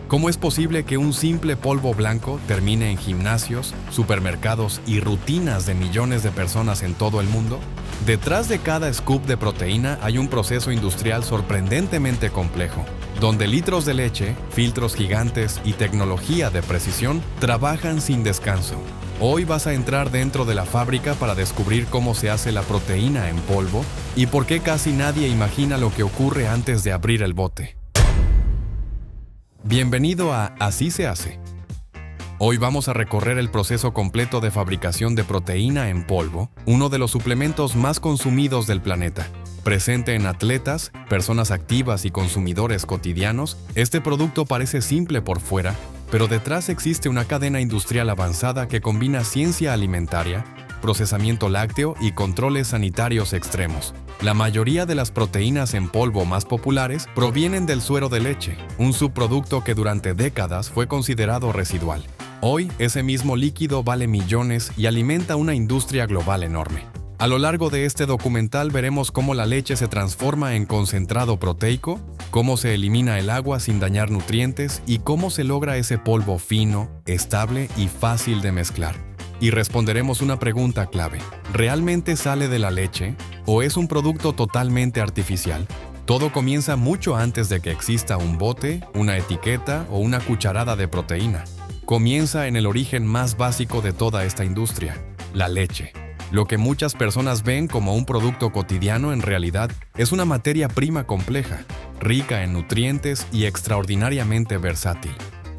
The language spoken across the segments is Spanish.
¿Cómo es posible que un simple polvo blanco termine en gimnasios, supermercados y rutinas de millones de personas en todo el mundo? Detrás de cada scoop de proteína hay un proceso industrial sorprendentemente complejo, donde litros de leche, filtros gigantes y tecnología de precisión trabajan sin descanso. Hoy vas a entrar dentro de la fábrica para descubrir cómo se hace la proteína en polvo y por qué casi nadie imagina lo que ocurre antes de abrir el bote. Bienvenido a Así se hace. Hoy vamos a recorrer el proceso completo de fabricación de proteína en polvo, uno de los suplementos más consumidos del planeta. Presente en atletas, personas activas y consumidores cotidianos, este producto parece simple por fuera, pero detrás existe una cadena industrial avanzada que combina ciencia alimentaria, procesamiento lácteo y controles sanitarios extremos. La mayoría de las proteínas en polvo más populares provienen del suero de leche, un subproducto que durante décadas fue considerado residual. Hoy, ese mismo líquido vale millones y alimenta una industria global enorme. A lo largo de este documental veremos cómo la leche se transforma en concentrado proteico, cómo se elimina el agua sin dañar nutrientes y cómo se logra ese polvo fino, estable y fácil de mezclar. Y responderemos una pregunta clave: ¿realmente sale de la leche o es un producto totalmente artificial? Todo comienza mucho antes de que exista un bote, una etiqueta o una cucharada de proteína. Comienza en el origen más básico de toda esta industria: la leche. Lo que muchas personas ven como un producto cotidiano en realidad es una materia prima compleja, rica en nutrientes y extraordinariamente versátil.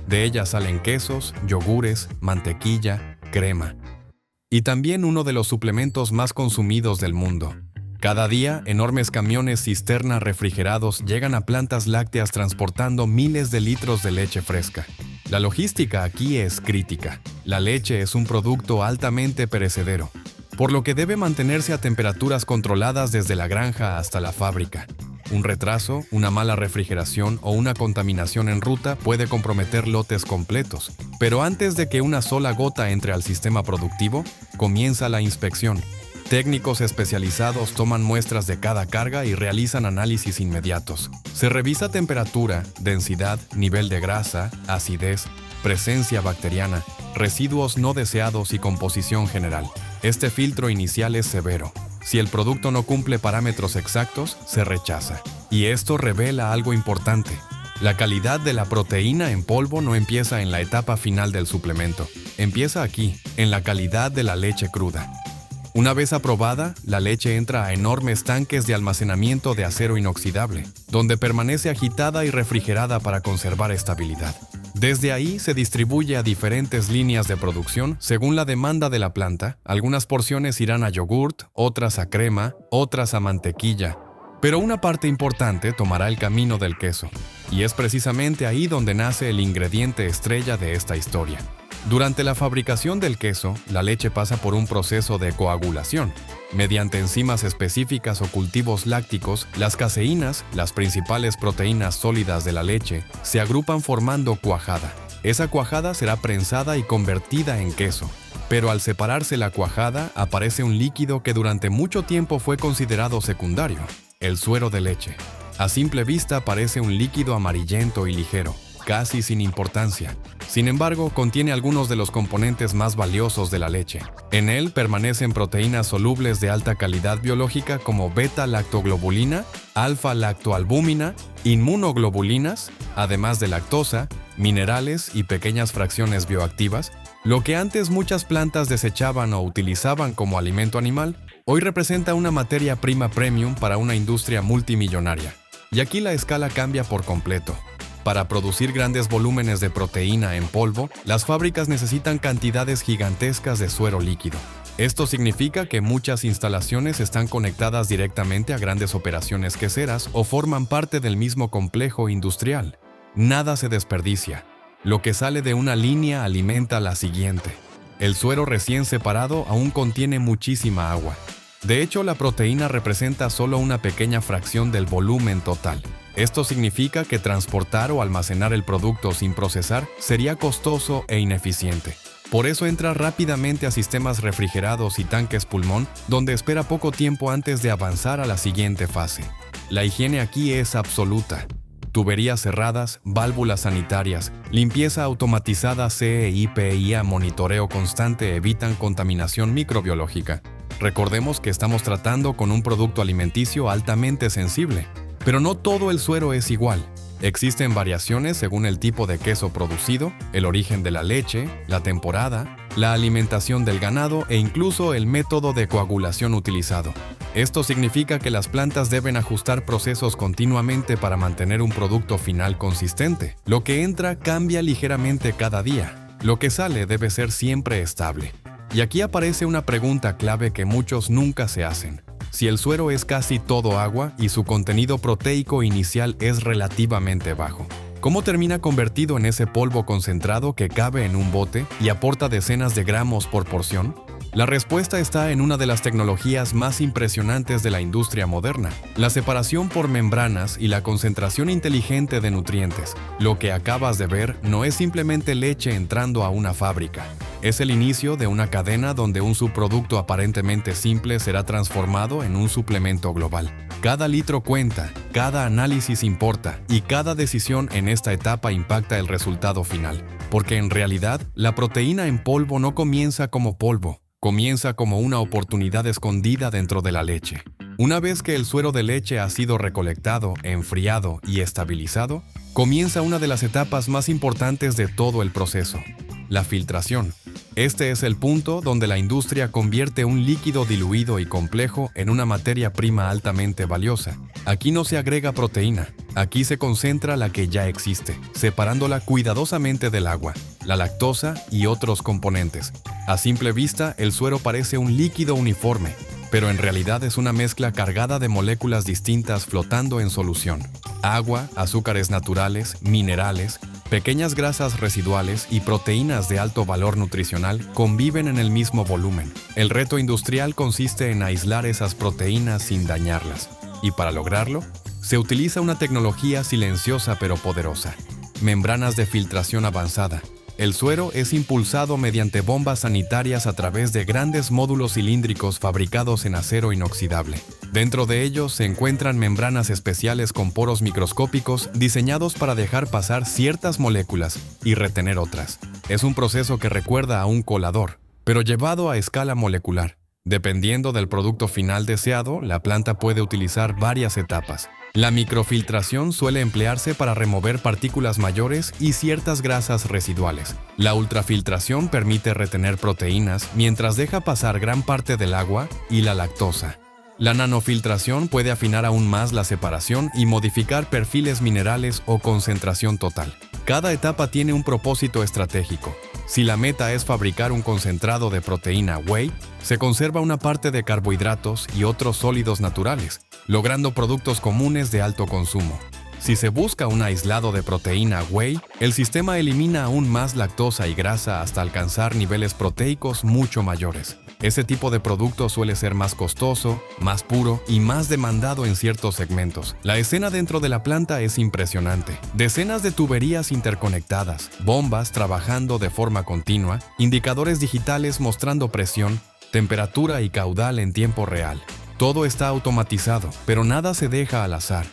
De ella salen quesos, yogures, mantequilla, crema. Y también uno de los suplementos más consumidos del mundo. Cada día, enormes camiones cisterna refrigerados llegan a plantas lácteas transportando miles de litros de leche fresca. La logística aquí es crítica. La leche es un producto altamente perecedero, por lo que debe mantenerse a temperaturas controladas desde la granja hasta la fábrica. Un retraso, una mala refrigeración o una contaminación en ruta puede comprometer lotes completos. Pero antes de que una sola gota entre al sistema productivo, comienza la inspección. Técnicos especializados toman muestras de cada carga y realizan análisis inmediatos. Se revisa temperatura, densidad, nivel de grasa, acidez, presencia bacteriana, residuos no deseados y composición general. Este filtro inicial es severo. Si el producto no cumple parámetros exactos, se rechaza. Y esto revela algo importante: la calidad de la proteína en polvo no empieza en la etapa final del suplemento. Empieza aquí, en la calidad de la leche cruda. Una vez aprobada, la leche entra a enormes tanques de almacenamiento de acero inoxidable, donde permanece agitada y refrigerada para conservar estabilidad. Desde ahí se distribuye a diferentes líneas de producción según la demanda de la planta. Algunas porciones irán a yogurt, otras a crema, otras a mantequilla. Pero una parte importante tomará el camino del queso. Y es precisamente ahí donde nace el ingrediente estrella de esta historia. Durante la fabricación del queso, la leche pasa por un proceso de coagulación. Mediante enzimas específicas o cultivos lácticos, las caseínas, las principales proteínas sólidas de la leche, se agrupan formando cuajada. Esa cuajada será prensada y convertida en queso. Pero al separarse la cuajada, aparece un líquido que durante mucho tiempo fue considerado secundario: el suero de leche. A simple vista parece un líquido amarillento y ligero, casi sin importancia. Sin embargo, contiene algunos de los componentes más valiosos de la leche. En él permanecen proteínas solubles de alta calidad biológica como beta-lactoglobulina, alfa-lactoalbúmina, inmunoglobulinas, además de lactosa, minerales y pequeñas fracciones bioactivas. Lo que antes muchas plantas desechaban o utilizaban como alimento animal, hoy representa una materia prima premium para una industria multimillonaria. Y aquí la escala cambia por completo. Para producir grandes volúmenes de proteína en polvo, las fábricas necesitan cantidades gigantescas de suero líquido. Esto significa que muchas instalaciones están conectadas directamente a grandes operaciones queseras o forman parte del mismo complejo industrial. Nada se desperdicia. Lo que sale de una línea alimenta la siguiente. El suero recién separado aún contiene muchísima agua. De hecho, la proteína representa solo una pequeña fracción del volumen total. Esto significa que transportar o almacenar el producto sin procesar sería costoso e ineficiente. Por eso entra rápidamente a sistemas refrigerados y tanques pulmón, donde espera poco tiempo antes de avanzar a la siguiente fase. La higiene aquí es absoluta. tuberías cerradas, válvulas sanitarias, limpieza automatizada CEIPIA, monitoreo constante evitan contaminación microbiológica. Recordemos que estamos tratando con un producto alimenticio altamente sensible. Pero no todo el suero es igual. Existen variaciones según el tipo de queso producido, el origen de la leche, la temporada, la alimentación del ganado e incluso el método de coagulación utilizado. Esto significa que las plantas deben ajustar procesos continuamente para mantener un producto final consistente. Lo que entra cambia ligeramente cada día. Lo que sale debe ser siempre estable. Y aquí aparece una pregunta clave que muchos nunca se hacen. Si el suero es casi todo agua y su contenido proteico inicial es relativamente bajo, ¿cómo termina convertido en ese polvo concentrado que cabe en un bote y aporta decenas de gramos por porción? La respuesta está en una de las tecnologías más impresionantes de la industria moderna, la separación por membranas y la concentración inteligente de nutrientes. Lo que acabas de ver no es simplemente leche entrando a una fábrica. Es el inicio de una cadena donde un subproducto aparentemente simple será transformado en un suplemento global. Cada litro cuenta, cada análisis importa y cada decisión en esta etapa impacta el resultado final. Porque en realidad, la proteína en polvo no comienza como polvo. Comienza como una oportunidad escondida dentro de la leche. Una vez que el suero de leche ha sido recolectado, enfriado y estabilizado, comienza una de las etapas más importantes de todo el proceso: la filtración. Este es el punto donde la industria convierte un líquido diluido y complejo en una materia prima altamente valiosa. Aquí no se agrega proteína, aquí se concentra la que ya existe, separándola cuidadosamente del agua, la lactosa y otros componentes. A simple vista, el suero parece un líquido uniforme, pero en realidad es una mezcla cargada de moléculas distintas flotando en solución. Agua, azúcares naturales, minerales, pequeñas grasas residuales y proteínas de alto valor nutricional conviven en el mismo volumen. El reto industrial consiste en aislar esas proteínas sin dañarlas. Y para lograrlo, se utiliza una tecnología silenciosa pero poderosa: membranas de filtración avanzada. El suero es impulsado mediante bombas sanitarias a través de grandes módulos cilíndricos fabricados en acero inoxidable. Dentro de ellos se encuentran membranas especiales con poros microscópicos diseñados para dejar pasar ciertas moléculas y retener otras. Es un proceso que recuerda a un colador, pero llevado a escala molecular. Dependiendo del producto final deseado, la planta puede utilizar varias etapas. La microfiltración suele emplearse para remover partículas mayores y ciertas grasas residuales. La ultrafiltración permite retener proteínas mientras deja pasar gran parte del agua y la lactosa. La nanofiltración puede afinar aún más la separación y modificar perfiles minerales o concentración total. Cada etapa tiene un propósito estratégico. Si la meta es fabricar un concentrado de proteína whey, se conserva una parte de carbohidratos y otros sólidos naturales, logrando productos comunes de alto consumo. Si se busca un aislado de proteína whey, el sistema elimina aún más lactosa y grasa hasta alcanzar niveles proteicos mucho mayores. Ese tipo de producto suele ser más costoso, más puro y más demandado en ciertos segmentos. La escena dentro de la planta es impresionante. Decenas de tuberías interconectadas, bombas trabajando de forma continua, indicadores digitales mostrando presión, temperatura y caudal en tiempo real. Todo está automatizado, pero nada se deja al azar.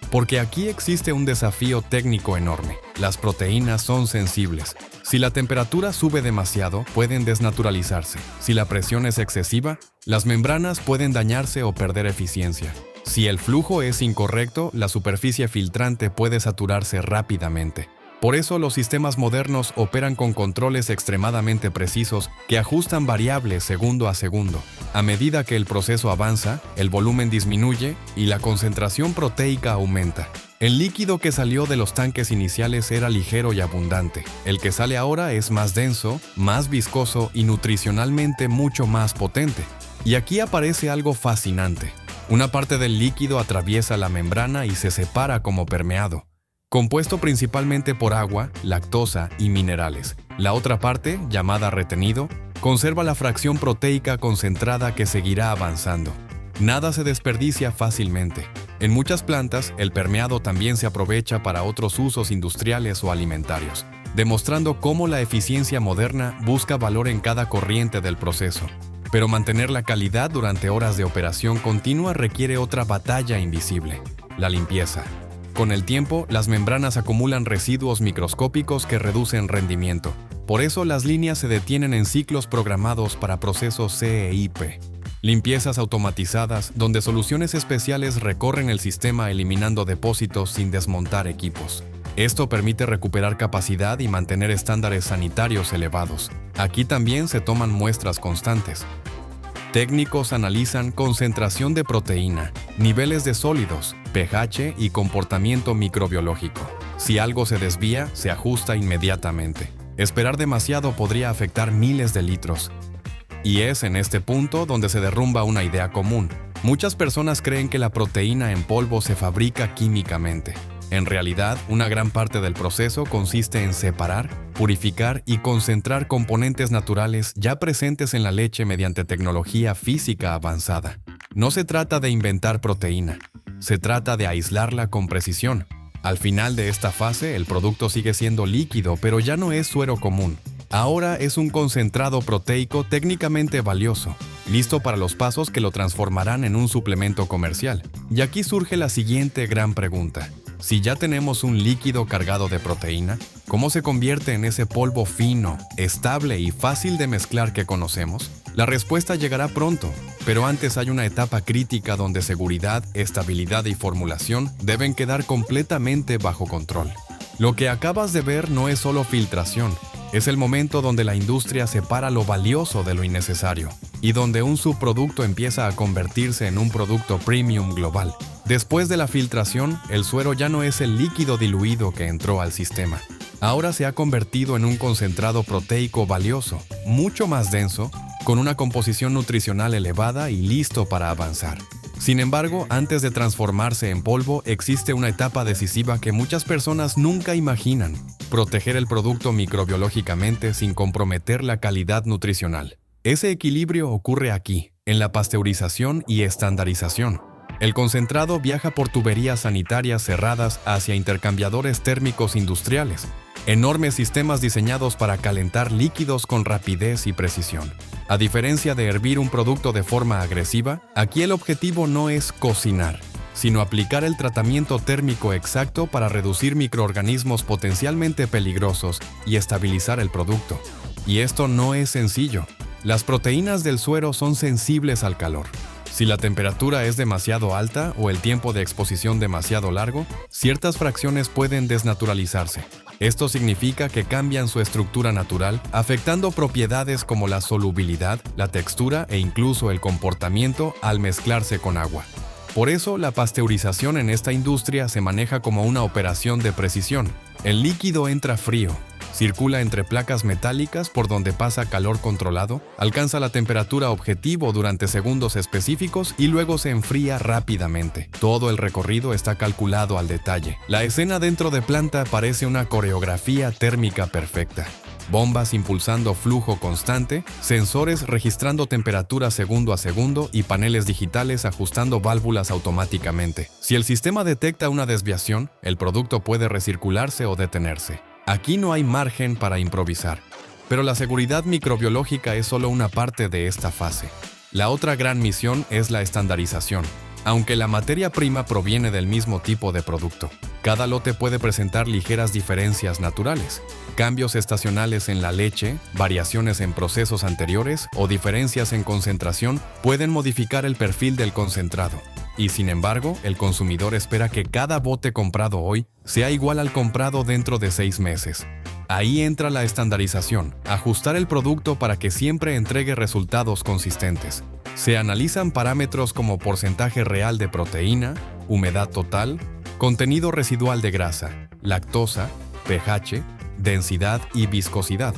Porque aquí existe un desafío técnico enorme. Las proteínas son sensibles. Si la temperatura sube demasiado, pueden desnaturalizarse. Si la presión es excesiva, las membranas pueden dañarse o perder eficiencia. Si el flujo es incorrecto, la superficie filtrante puede saturarse rápidamente. Por eso los sistemas modernos operan con controles extremadamente precisos que ajustan variables segundo a segundo. A medida que el proceso avanza, el volumen disminuye y la concentración proteica aumenta. El líquido que salió de los tanques iniciales era ligero y abundante. El que sale ahora es más denso, más viscoso y nutricionalmente mucho más potente. Y aquí aparece algo fascinante. Una parte del líquido atraviesa la membrana y se separa como permeado, compuesto principalmente por agua, lactosa y minerales. La otra parte, llamada retenido, conserva la fracción proteica concentrada que seguirá avanzando. Nada se desperdicia fácilmente. En muchas plantas, el permeado también se aprovecha para otros usos industriales o alimentarios, demostrando cómo la eficiencia moderna busca valor en cada corriente del proceso. Pero mantener la calidad durante horas de operación continua requiere otra batalla invisible: la limpieza. Con el tiempo, las membranas acumulan residuos microscópicos que reducen rendimiento. Por eso las líneas se detienen en ciclos programados para procesos CEIP. Limpiezas automatizadas, donde soluciones especiales recorren el sistema eliminando depósitos sin desmontar equipos. Esto permite recuperar capacidad y mantener estándares sanitarios elevados. Aquí también se toman muestras constantes. Técnicos analizan concentración de proteína, niveles de sólidos, pH y comportamiento microbiológico. Si algo se desvía, se ajusta inmediatamente. Esperar demasiado podría afectar miles de litros. Y es en este punto donde se derrumba una idea común. Muchas personas creen que la proteína en polvo se fabrica químicamente. En realidad, una gran parte del proceso consiste en separar, purificar y concentrar componentes naturales ya presentes en la leche mediante tecnología física avanzada. No se trata de inventar proteína, se trata de aislarla con precisión. Al final de esta fase, el producto sigue siendo líquido, pero ya no es suero común. Ahora es un concentrado proteico técnicamente valioso, listo para los pasos que lo transformarán en un suplemento comercial. Y aquí surge la siguiente gran pregunta. Si ya tenemos un líquido cargado de proteína, ¿cómo se convierte en ese polvo fino, estable y fácil de mezclar que conocemos? La respuesta llegará pronto, pero antes hay una etapa crítica donde seguridad, estabilidad y formulación deben quedar completamente bajo control. Lo que acabas de ver no es solo filtración, es el momento donde la industria separa lo valioso de lo innecesario y donde un subproducto empieza a convertirse en un producto premium global. Después de la filtración, el suero ya no es el líquido diluido que entró al sistema. Ahora se ha convertido en un concentrado proteico valioso, mucho más denso, con una composición nutricional elevada y listo para avanzar. Sin embargo, antes de transformarse en polvo, existe una etapa decisiva que muchas personas nunca imaginan: proteger el producto microbiológicamente sin comprometer la calidad nutricional. Ese equilibrio ocurre aquí, en la pasteurización y estandarización. El concentrado viaja por tuberías sanitarias cerradas hacia intercambiadores térmicos industriales, enormes sistemas diseñados para calentar líquidos con rapidez y precisión. A diferencia de hervir un producto de forma agresiva, aquí el objetivo no es cocinar, sino aplicar el tratamiento térmico exacto para reducir microorganismos potencialmente peligrosos y estabilizar el producto. Y esto no es sencillo. Las proteínas del suero son sensibles al calor. Si la temperatura es demasiado alta o el tiempo de exposición demasiado largo, ciertas fracciones pueden desnaturalizarse. Esto significa que cambian su estructura natural, afectando propiedades como la solubilidad, la textura e incluso el comportamiento al mezclarse con agua. Por eso, la pasteurización en esta industria se maneja como una operación de precisión. El líquido entra frío, circula entre placas metálicas por donde pasa calor controlado, alcanza la temperatura objetivo durante segundos específicos y luego se enfría rápidamente. Todo el recorrido está calculado al detalle. La escena dentro de planta parece una coreografía térmica perfecta. Bombas impulsando flujo constante, sensores registrando temperatura segundo a segundo y paneles digitales ajustando válvulas automáticamente. Si el sistema detecta una desviación, el producto puede recircularse o detenerse. Aquí no hay margen para improvisar, pero la seguridad microbiológica es solo una parte de esta fase. La otra gran misión es la estandarización. Aunque la materia prima proviene del mismo tipo de producto, cada lote puede presentar ligeras diferencias naturales, cambios estacionales en la leche, variaciones en procesos anteriores o diferencias en concentración pueden modificar el perfil del concentrado. Y sin embargo, el consumidor espera que cada bote comprado hoy sea igual al comprado dentro de 6 meses. Ahí entra la estandarización, ajustar el producto para que siempre entregue resultados consistentes. Se analizan parámetros como porcentaje real de proteína, humedad total, contenido residual de grasa, lactosa, pH, densidad y viscosidad.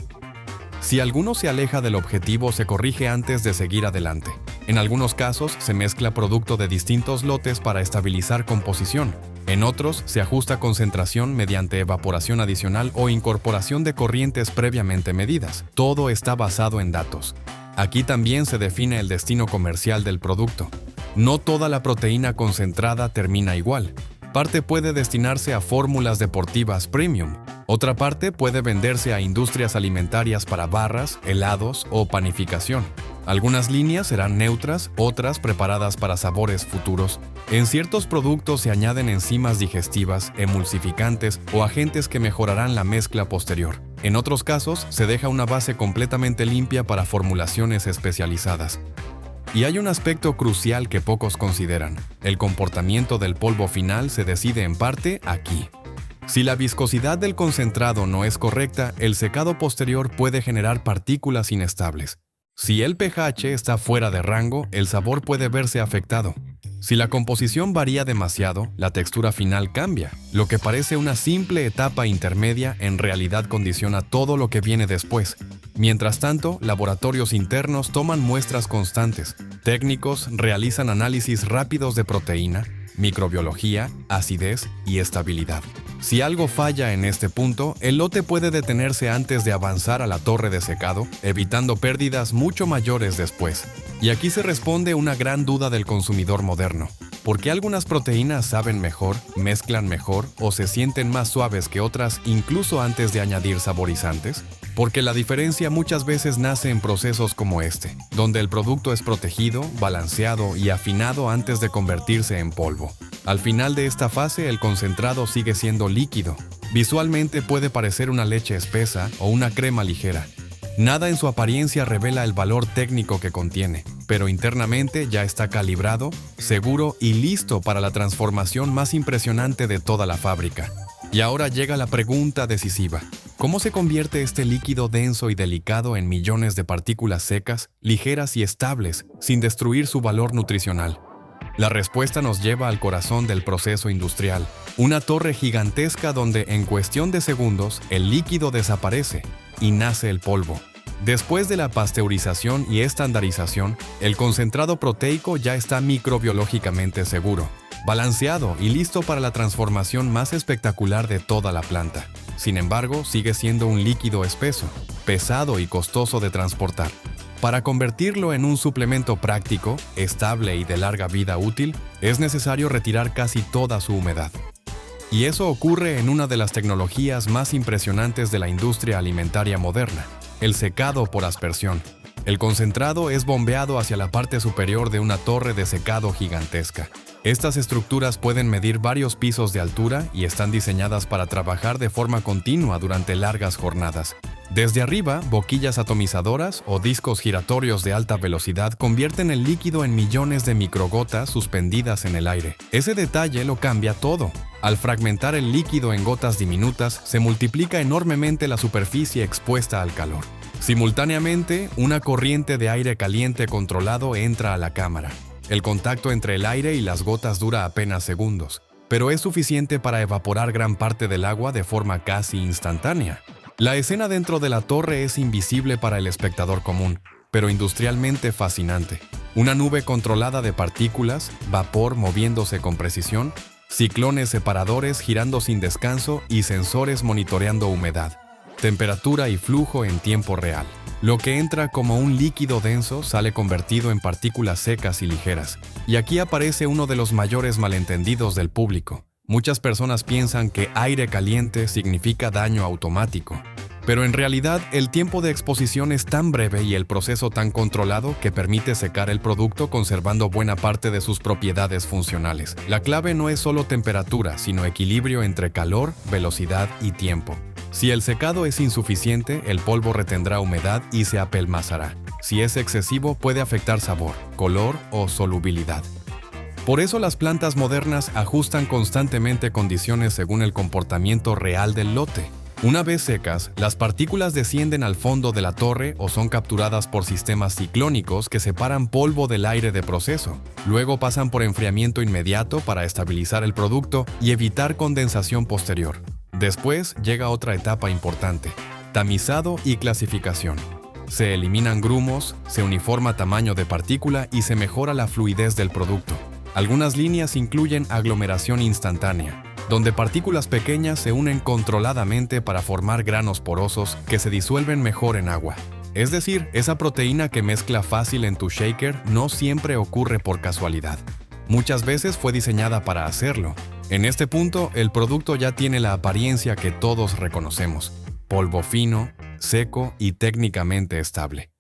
Si alguno se aleja del objetivo, se corrige antes de seguir adelante. En algunos casos, se mezcla producto de distintos lotes para estabilizar composición. En otros, se ajusta concentración mediante evaporación adicional o incorporación de corrientes previamente medidas. Todo está basado en datos. Aquí también se define el destino comercial del producto. No toda la proteína concentrada termina igual. Parte puede destinarse a fórmulas deportivas premium. Otra parte puede venderse a industrias alimentarias para barras, helados o panificación. Algunas líneas serán neutras, otras preparadas para sabores futuros. En ciertos productos se añaden enzimas digestivas, emulsificantes o agentes que mejorarán la mezcla posterior. En otros casos, se deja una base completamente limpia para formulaciones especializadas. Y hay un aspecto crucial que pocos consideran. El comportamiento del polvo final se decide en parte aquí. Si la viscosidad del concentrado no es correcta, el secado posterior puede generar partículas inestables. Si el pH está fuera de rango, el sabor puede verse afectado. Si la composición varía demasiado, la textura final cambia. Lo que parece una simple etapa intermedia en realidad condiciona todo lo que viene después. Mientras tanto, laboratorios internos toman muestras constantes. Técnicos realizan análisis rápidos de proteína, microbiología, acidez y estabilidad. Si algo falla en este punto, el lote puede detenerse antes de avanzar a la torre de secado, evitando pérdidas mucho mayores después. Y aquí se responde una gran duda del consumidor moderno. ¿Por qué algunas proteínas saben mejor, mezclan mejor o se sienten más suaves que otras incluso antes de añadir saborizantes? Porque la diferencia muchas veces nace en procesos como este, donde el producto es protegido, balanceado y afinado antes de convertirse en polvo. Al final de esta fase, el concentrado sigue siendo líquido. Visualmente puede parecer una leche espesa o una crema ligera. Nada en su apariencia revela el valor técnico que contiene, pero internamente ya está calibrado, seguro y listo para la transformación más impresionante de toda la fábrica. Y ahora llega la pregunta decisiva. ¿Cómo se convierte este líquido denso y delicado en millones de partículas secas, ligeras y estables, sin destruir su valor nutricional? La respuesta nos lleva al corazón del proceso industrial, una torre gigantesca donde en cuestión de segundos el líquido desaparece y nace el polvo. Después de la pasteurización y estandarización, el concentrado proteico ya está microbiológicamente seguro, balanceado y listo para la transformación más espectacular de toda la planta. Sin embargo, sigue siendo un líquido espeso, pesado y costoso de transportar. Para convertirlo en un suplemento práctico, estable y de larga vida útil, es necesario retirar casi toda su humedad. Y eso ocurre en una de las tecnologías más impresionantes de la industria alimentaria moderna, el secado por aspersión. El concentrado es bombeado hacia la parte superior de una torre de secado gigantesca. Estas estructuras pueden medir varios pisos de altura y están diseñadas para trabajar de forma continua durante largas jornadas. Desde arriba, boquillas atomizadoras o discos giratorios de alta velocidad convierten el líquido en millones de microgotas suspendidas en el aire. Ese detalle lo cambia todo. Al fragmentar el líquido en gotas diminutas, se multiplica enormemente la superficie expuesta al calor. Simultáneamente, una corriente de aire caliente controlado entra a la cámara. El contacto entre el aire y las gotas dura apenas segundos, pero es suficiente para evaporar gran parte del agua de forma casi instantánea. La escena dentro de la torre es invisible para el espectador común, pero industrialmente fascinante. Una nube controlada de partículas, vapor moviéndose con precisión, ciclones separadores girando sin descanso y sensores monitoreando humedad, temperatura y flujo en tiempo real. Lo que entra como un líquido denso sale convertido en partículas secas y ligeras. Y aquí aparece uno de los mayores malentendidos del público. Muchas personas piensan que aire caliente significa daño automático. Pero en realidad, el tiempo de exposición es tan breve y el proceso tan controlado que permite secar el producto conservando buena parte de sus propiedades funcionales. La clave no es solo temperatura, sino equilibrio entre calor, velocidad y tiempo. Si el secado es insuficiente, el polvo retendrá humedad y se apelmazará. Si es excesivo, puede afectar sabor, color o solubilidad. Por eso las plantas modernas ajustan constantemente condiciones según el comportamiento real del lote. Una vez secas, las partículas descienden al fondo de la torre o son capturadas por sistemas ciclónicos que separan polvo del aire de proceso. Luego pasan por enfriamiento inmediato para estabilizar el producto y evitar condensación posterior. Después llega otra etapa importante: tamizado y clasificación. Se eliminan grumos, se uniforma tamaño de partícula y se mejora la fluidez del producto. Algunas líneas incluyen aglomeración instantánea, donde partículas pequeñas se unen controladamente para formar granos porosos que se disuelven mejor en agua. Es decir, esa proteína que mezcla fácil en tu shaker no siempre ocurre por casualidad. Muchas veces fue diseñada para hacerlo. En este punto, el producto ya tiene la apariencia que todos reconocemos: polvo fino, seco y técnicamente estable.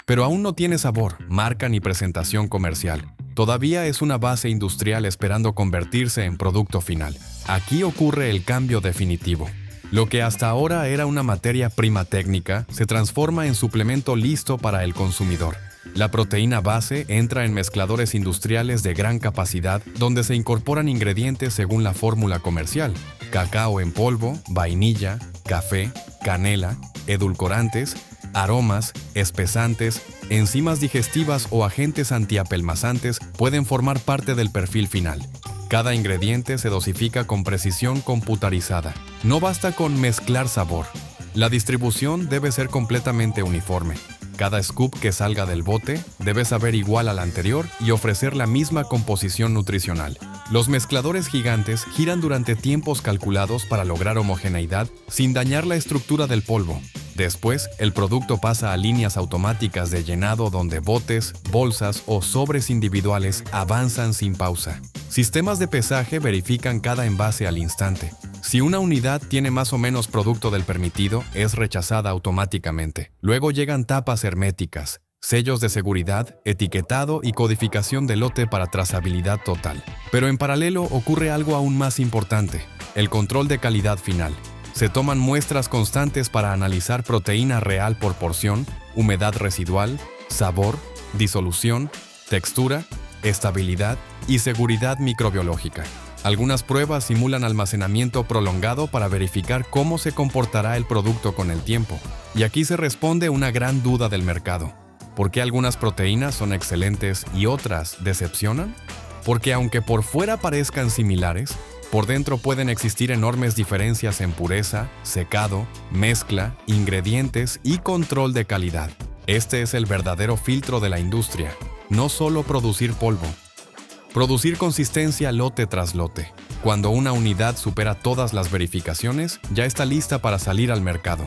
Pero aún no tiene sabor, marca ni presentación comercial. Todavía es una base industrial esperando convertirse en producto final. Aquí ocurre el cambio definitivo. Lo que hasta ahora era una materia prima técnica se transforma en suplemento listo para el consumidor. La proteína base entra en mezcladores industriales de gran capacidad donde se incorporan ingredientes según la fórmula comercial: cacao en polvo, vainilla, café, canela, edulcorantes, aromas, espesantes, enzimas digestivas o agentes antiapelmazantes pueden formar parte del perfil final. Cada ingrediente se dosifica con precisión computarizada. No basta con mezclar sabor. La distribución debe ser completamente uniforme. Cada scoop que salga del bote debe saber igual al anterior y ofrecer la misma composición nutricional. Los mezcladores gigantes giran durante tiempos calculados para lograr homogeneidad sin dañar la estructura del polvo. Después, el producto pasa a líneas automáticas de llenado donde botes, bolsas o sobres individuales avanzan sin pausa. Sistemas de pesaje verifican cada envase al instante. Si una unidad tiene más o menos producto del permitido, es rechazada automáticamente. Luego llegan tapas herméticas, sellos de seguridad, etiquetado y codificación de lote para trazabilidad total. Pero en paralelo ocurre algo aún más importante: el control de calidad final. Se toman muestras constantes para analizar proteína real por porción, humedad residual, sabor, disolución, textura, estabilidad y seguridad microbiológica. Algunas pruebas simulan almacenamiento prolongado para verificar cómo se comportará el producto con el tiempo. Y aquí se responde una gran duda del mercado: ¿por qué algunas proteínas son excelentes y otras decepcionan? Porque aunque por fuera parezcan similares, por dentro pueden existir enormes diferencias en pureza, secado, mezcla, ingredientes y control de calidad. Este es el verdadero filtro de la industria. No solo producir polvo. Producir consistencia lote tras lote. Cuando una unidad supera todas las verificaciones, ya está lista para salir al mercado.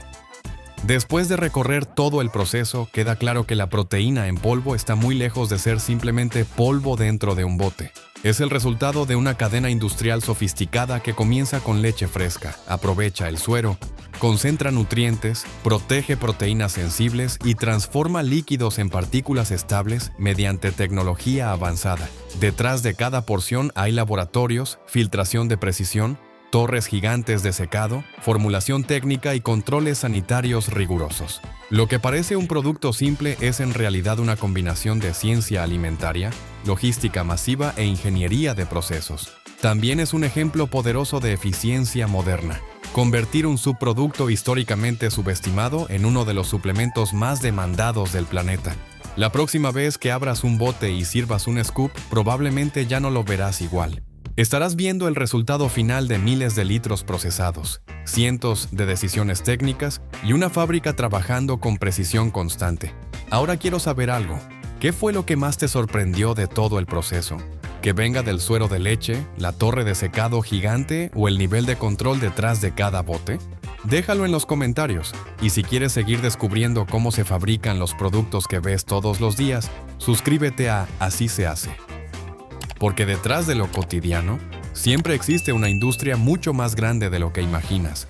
Después de recorrer todo el proceso, queda claro que la proteína en polvo está muy lejos de ser simplemente polvo dentro de un bote. Es el resultado de una cadena industrial sofisticada que comienza con leche fresca, aprovecha el suero, concentra nutrientes, protege proteínas sensibles y transforma líquidos en partículas estables mediante tecnología avanzada. Detrás de cada porción hay laboratorios, filtración de precisión, torres gigantes de secado, formulación técnica y controles sanitarios rigurosos. Lo que parece un producto simple es en realidad una combinación de ciencia alimentaria, logística masiva e ingeniería de procesos. También es un ejemplo poderoso de eficiencia moderna. Convertir un subproducto históricamente subestimado en uno de los suplementos más demandados del planeta. La próxima vez que abras un bote y sirvas un scoop, probablemente ya no lo verás igual. Estarás viendo el resultado final de miles de litros procesados, cientos de decisiones técnicas y una fábrica trabajando con precisión constante. Ahora quiero saber algo. ¿Qué fue lo que más te sorprendió de todo el proceso? ¿Que venga del suero de leche, la torre de secado gigante o el nivel de control detrás de cada bote? Déjalo en los comentarios. Y si quieres seguir descubriendo cómo se fabrican los productos que ves todos los días, suscríbete a Así se hace. Porque detrás de lo cotidiano, siempre existe una industria mucho más grande de lo que imaginas.